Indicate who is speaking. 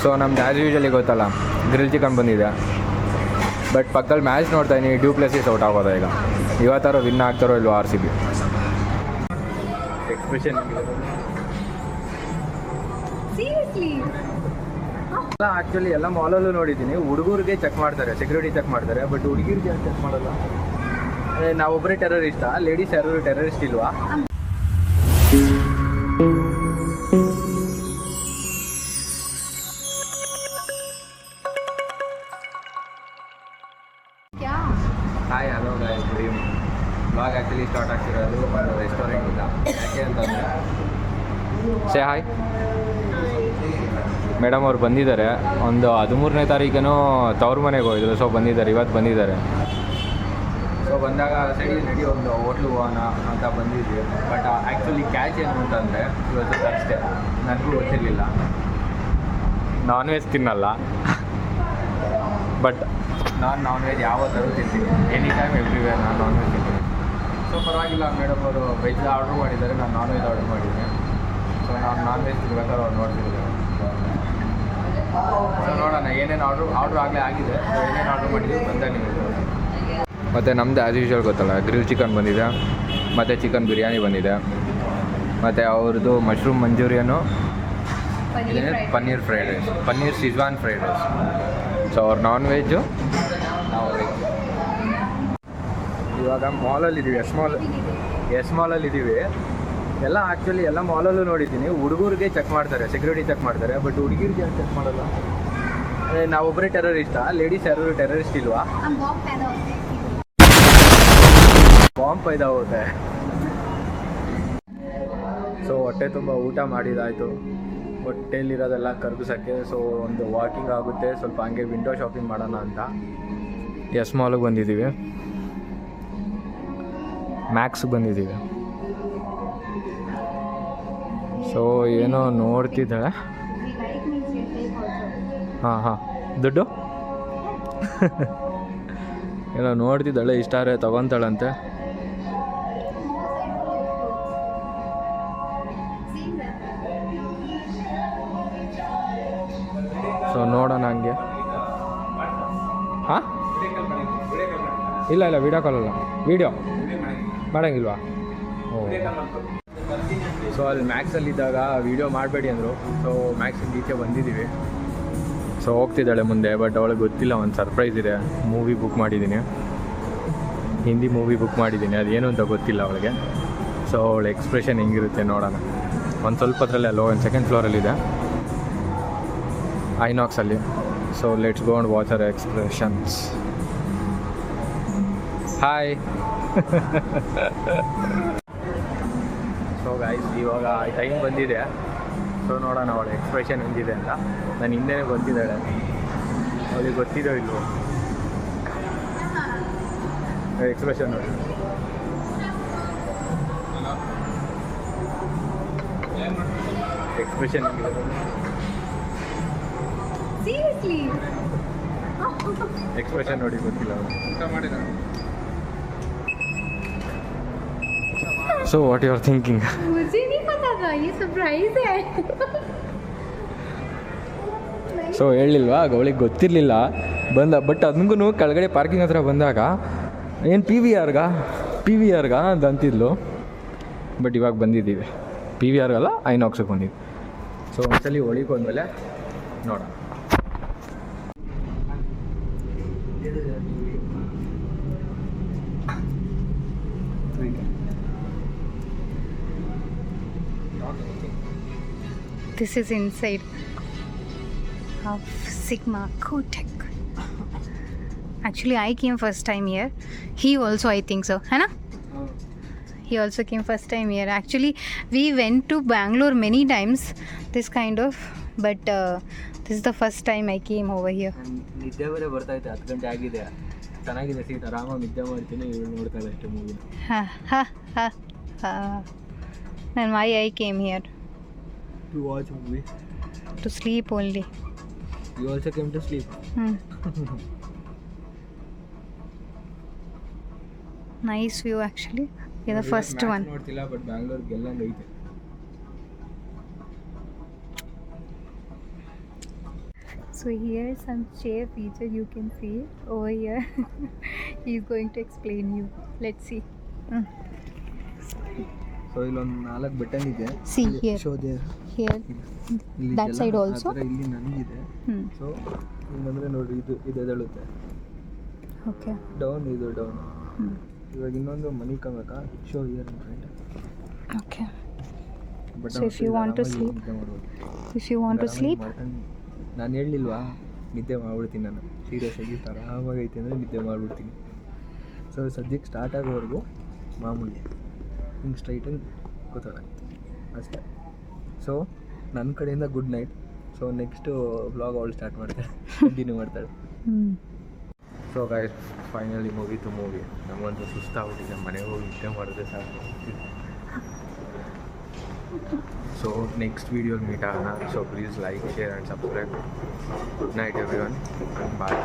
Speaker 1: So ನಮ್ದು as usually ಗೊತ್ತಲ್ಲ, grill chicken ಬಂದಿದೆ. ಬಟ್ ಪಕ್ಕದಲ್ಲಿ ಮ್ಯಾಚ್ ನೋಡ್ತಾ ಇದ್ದೀನಿ, ಡ್ಯೂ ಪ್ಲೇಸಿಸ್ ಔಟ್ ಆಗೋದ ಈಗ. ಇವತ್ತಾರೋ ವಿನ್ ಆಗ್ತಾರೋ ಇಲ್ವೋ RCB. ಎಕ್ಸ್ಪ್ರೆಷನ್ ಆ್ಯಕ್ಚುಲಿ ಎಲ್ಲ ಮಾಲಲ್ಲೂ ನೋಡಿದ್ದೀನಿ, ಹುಡುಗರಿಗೆ ಚೆಕ್ ಮಾಡ್ತಾರೆ, ಸೆಕ್ಯೂರಿಟಿ ಚೆಕ್ ಮಾಡ್ತಾರೆ. ಬಟ್ ಹುಡುಗಿರಿಗೆ ಚೆಕ್ ಮಾಡಲ್ಲ. ನಾವೊಬ್ಬರೇ ಟೆರರಿಸ್ಟಾ? ಲೇಡೀಸ್ ಯಾರು ಟೆರರಿಸ್ಟ್ ಇಲ್ವಾ? Hi, hello guys, good evening. Blog actually start ಆಗ್ತಿರೋದು ಒಂದು ರೆಸ್ಟೋರೆಂಟಿಂದ. ಯಾಕೆ ಅಂತಂದರೆ ಹಾಯ್ ಮೇಡಮ್ ಅವ್ರು ಬಂದಿದ್ದಾರೆ. ಒಂದು 13ನೇ ತಾರೀಕೇನೋ ತವ್ರ ಮನೆಗೆ ಹೋಗಿದ್ರು. ಸೊ ಬಂದಿದ್ದಾರೆ, ಇವತ್ತು ಬಂದಿದ್ದಾರೆ. ಸೊ ಬಂದಾಗ ಸರಿ ನಡಿ ಒಂದು ಹೋಟ್ಲು ಹೋಗೋಣ ಅಂತ ಬಂದಿದ್ವಿ. ಬಟ್ ಆ್ಯಕ್ಚುಲಿ ಕ್ಯಾಚ್ ಏನು ಅಂತಂದರೆ ಇವತ್ತು ಥರ್ಸ್ಡೇ, ನನಗೂ ಗೊತ್ತಿರಲಿಲ್ಲ. ನಾನ್ ವೆಜ್ ತಿನ್ನಲ್ಲ, ಬಟ್ ನಾನು ನಾನ್ ವೆಜ್ ಯಾವತ್ತಾದ್ರೂ ತಿಂತೀನಿ. ಎನಿ ಟೈಮ್ ಎವ್ರಿವೇರ್ ನಾನು ನಾನ್ ವೆಜ್ ತಿಂತೀನಿ. ಸೊ ಪರವಾಗಿಲ್ಲ, ಮೇಡಮ್ ಅವರು ವೆಜ್ ಆರ್ಡ್ರ್ ಮಾಡಿದ್ದಾರೆ, ನಾನು ನಾನ್ ವೆಜ್ ಆರ್ಡ್ರ್ ಮಾಡಿದ್ದೀನಿ. ಸೊ ನಾನು ನಾನ್ ವೆಜ್ ತಿನ್ಬೇಕಾದ್ರೆ ಅವ್ರು ನೋಡ್ತಿದ್ದಾರೆ. ಸೊ ನೋಡೋಣ ಏನೇನು ಆರ್ಡ್ರ್ ಆಗಲೇ ಆಗಿದೆ. ಸೊ ಏನೇನು ಆರ್ಡ್ರ್ ಮಾಡಿದ್ದೀವಿ ಬಂದ ನಿಮಗೆ. ಮತ್ತು ನಮ್ಮದು ಆ್ಯಸ್ ಯೂಶುವಲ್ ಗೊತ್ತಲ್ಲ, ಗ್ರಿಲ್ ಚಿಕನ್ ಬಂದಿದೆ, ಮತ್ತು ಚಿಕನ್ ಬಿರಿಯಾನಿ ಬಂದಿದೆ, ಮತ್ತು ಅವ್ರದ್ದು mushroom manchurian, paneer fried rice, paneer schezwan fried rice. So ಅವ್ರು ನಾನ್ ವೆಜ್ಜು, ನಾವು ವೆಜ್. ಇವಾಗ ಮಾಲಲ್ಲಿದ್ದೀವಿ, ಎಸ್ ಮಾಲಲ್ಲಿದ್ದೀವಿ. ಎಲ್ಲ ಆ್ಯಕ್ಚುಲಿ ಎಲ್ಲ ಮಾಲಲ್ಲೂ ನೋಡಿದ್ದೀನಿ, ಹುಡುಗರಿಗೆ ಚೆಕ್ ಮಾಡ್ತಾರೆ, ಸೆಕ್ಯೂರಿಟಿ ಚೆಕ್ ಮಾಡ್ತಾರೆ. ಬಟ್ ಹುಡುಗಿರಿಗೆ ಚೆಕ್ ಮಾಡಲ್ಲ. ನಾವೊಬ್ಬರೇ ಟೆರರಿಸ್ಟಾ? ಲೇಡೀಸ್ ಯಾರು ಟೆರರಿಸ್ಟ್ ಇಲ್ವಾ? ಬಾಂಬ್ ಪೈದಾ ಹೋಗುತ್ತೆ. ಸೊ ಹೊಟ್ಟೆ ತುಂಬ ಊಟ ಮಾಡಿದಾಯಿತು, ಹೊಟ್ಟೆಯಲ್ಲಿರೋದೆಲ್ಲ ಕರಗಿಸೋಕ್ಕೆ. ಸೊ ಒಂದು ವಾಕಿಂಗ್ ಆಗುತ್ತೆ, ಸ್ವಲ್ಪ ಹಂಗೆ ವಿಂಡೋ ಶಾಪಿಂಗ್ ಮಾಡೋಣ ಅಂತ ಎಸ್ ಮಾಲಿಗೆ ಬಂದಿದ್ದೀವಿ. ಮ್ಯಾಕ್ಸ್ ಬಂದಿದ್ದೀವಿ. ಸೊ ಏನೋ ನೋಡ್ತಿದ್ದಾಳೆ. ಹಾಂ ದುಡ್ಡು ಏನೋ ನೋಡ್ತಿದ್ದಾಳೆ, ಇಷ್ಟಾರೆ ತೊಗೊತಾಳಂತೆ. ಸೊ ನೋಡೋಣ ಹಂಗೆ. ಹಾಂ ಇಲ್ಲ ವೀಡಿಯೋ ಕಾಲಲ್ಲ, ವೀಡಿಯೋ ಮಾಡೋಂಗಿಲ್ವಾ? ಸೊ ಅಲ್ಲಿ ಮ್ಯಾಕ್ಸಲ್ಲಿದ್ದಾಗ ವೀಡಿಯೋ ಮಾಡಬೇಡಿ ಅಂದರು. ಸೊ ಮ್ಯಾಕ್ಸಿಂದ ಈಚೆ ಬಂದಿದ್ದೀವಿ. ಸೊ ಹೋಗ್ತಿದ್ದಾಳೆ ಮುಂದೆ, ಬಟ್ ಅವಳಿಗೆ ಗೊತ್ತಿಲ್ಲ, ಒಂದು ಸರ್ಪ್ರೈಸ್ ಇದೆ. ಮೂವಿ ಬುಕ್ ಮಾಡಿದ್ದೀನಿ, ಹಿಂದಿ ಮೂವಿ ಬುಕ್ ಮಾಡಿದ್ದೀನಿ, ಅದೇನು ಅಂತ ಗೊತ್ತಿಲ್ಲ ಅವಳಿಗೆ. ಸೊ ಅವಳ ಎಕ್ಸ್ಪ್ರೆಷನ್ ಹೆಂಗಿರುತ್ತೆ ನೋಡೋಣ. ಒಂದು ಸ್ವಲ್ಪ ಹೊತ್ತರಲ್ಲೇ ಅಲ್ಲೋ ಒಂದು ಸೆಕೆಂಡ್ ಫ್ಲೋರಲ್ಲಿದೆ, ಐನಾಕ್ಸಲ್ಲಿ. So let's go and watch our expressions. Hi. So guys, ಇವಾಗ ಟೈಮ್ ಬಂದಿದೆ. ಸೊ ನೋಡೋಣ ಅವಳ ಎಕ್ಸ್ಪ್ರೆಷನ್ ಹೆಂಗಿದೆ ಅಂತ. ನಾನು ಹಿಂದೆನೇ ಗೊತ್ತಿದ್ದಾಳೆ, ಅವಳಿಗೆ ಗೊತ್ತಿದೋ ಇಲ್ವೋ ಎಕ್ಸ್ಪ್ರೆಷನ್ ನೋಡಿ. ಎಕ್ಸ್ಪ್ರೆಷನ್ ಎಕ್ಸ್ಪ್ರೆಷನ್ ನೋಡಿ, ಗೊತ್ತಿಲ್ಲ ಅವಳು. So what you are thinking?
Speaker 2: मुझे नहीं पता था, ये सरप्राइज है.
Speaker 1: ಸೊ ಹೇಳಿಲ್ವಾ, ಅವಳಿಗೆ ಗೊತ್ತಿರಲಿಲ್ಲ ಬಂದ. ಬಟ್ ಅದಕ್ಕೂ ಕೆಳಗಡೆ ಪಾರ್ಕಿಂಗ್ ಹತ್ರ ಬಂದಾಗ ಏನು ಪಿ ವಿ ಆರ್ಗಾ ಅಂತ ಅಂತಿದ್ಲು. ಬಟ್ ಇವಾಗ ಬಂದಿದ್ದೀವಿ, PVR ಅಲ್ಲ, ಐನಾಕ್ಸಿಗೆ ಬಂದಿದ್ವಿ. ಸೊ ಒಂದ್ಸಲಿ ಒಳಗೆ ಹೋದ್ಮೇಲೆ ನೋಡೋಣ.
Speaker 2: This is inside of Sigma Kotek. Actually, I came first time here. He also, I think so, है ना? He also came first time here. Actually, we went to Bangalore many times, this kind of, but this is the first time I came over here.
Speaker 1: ನಿದ್ದೆ ಬೇರೆ ಬರ್ತಾ ಇತ್ತು, 10 ಗಂಟೆ ಆಗಿದೆ. ಚೆನ್ನಾಗಿದೆ seat, ಆರಾಮಾಗಿ ನಿದ್ದೆ ಮಾಡ್ತೀನಿ. ಇವಳು ನೋಡ್ತಾಳೆ ಅಷ್ಟೇ ಮೂವಿನ.
Speaker 2: Then why I came here?
Speaker 1: To watch movie.
Speaker 2: To sleep only.
Speaker 1: You also came to sleep.
Speaker 2: Nice view actually. Yeah, the first one.
Speaker 1: ನೋಡ್ತಿಲ್ಲ, ಬಟ್ ಬ್ಯಾಂಗ್ಳೂರ್ ಗೆಲ್ಲಂಗೆ ಐತೆ.
Speaker 2: So here some chair feature you can see over here. He's going to explain you. Let's see.
Speaker 3: So ಇಲ್ಲೊಂದು 4 button ಇದೆ.
Speaker 2: See here.
Speaker 3: Show there.
Speaker 2: Here.
Speaker 3: ಇಲ್ಲಿ
Speaker 2: That side
Speaker 3: ಇದೆಲ್ಲ
Speaker 2: also?
Speaker 3: ಆ ಥರ ಇಲ್ಲಿ ನನಗಿದೆ. ಸೊ ಹಿಂಗಂದ್ರೆ ನೋಡ್ರಿ ಇದು ಎದ್ದೇಳುತ್ತೆ.
Speaker 2: Okay.
Speaker 3: ಡೌನ್ ಇದು ಡೌನ್. ಇವಾಗ ಇನ್ನೊಂದು ಮನಿ ಕಮಕ show your friend.
Speaker 2: Okay. So if you want to sleep,
Speaker 3: ನಾನು ಹೇಳಲಿಲ್ವಾ ನಿದ್ದೆ ಮಾಡ್ಬಿಡ್ತೀನಿ ನಾನು ಸೀರಿಯಸ್ ಆಗಿ ಆರಾಮಾಗೈತೆ ಅಂದರೆ ನಿದ್ದೆ ಮಾಡಿಬಿಡ್ತೀನಿ. ಸೊ ಸದ್ಯಕ್ಕೆ ಸ್ಟಾರ್ಟ್ ಆಗೋವರೆಗೂ ಮಾಮೂಲಿ ಹಿಂಗೆ ಸ್ಟ್ರೈಟಾಗಿ ಕೂತೋಣ ಅಷ್ಟೇ. ಸೊ ನನ್ನ ಕಡೆಯಿಂದ good night. So next vlog ಅವಳು ಸ್ಟಾರ್ಟ್ ಮಾಡ್ತಾಳೆ, ಕಂಟಿನ್ಯೂ ಮಾಡ್ತಾಳೆ.
Speaker 1: ಸೊ ಗೈಸ್ ಫೈನಲಿ ಮುಗೀತು ಮೂವಿ. ನಮಗಂತೂ ಸುಸ್ತಾಗ್ಬಿಟ್ಟಿದೆ, ಮನೆಗೆ ಹೋಗಿ ನಿದ್ದೆ ಮಾಡಿದ್ರೆ ಸಾಕು. ಸೊ ನೆಕ್ಸ್ಟ್ ವೀಡಿಯೋಲಿ ಮೀಟ್ ಆಗೋಣ. So please like, share and subscribe. Good night everyone, bye.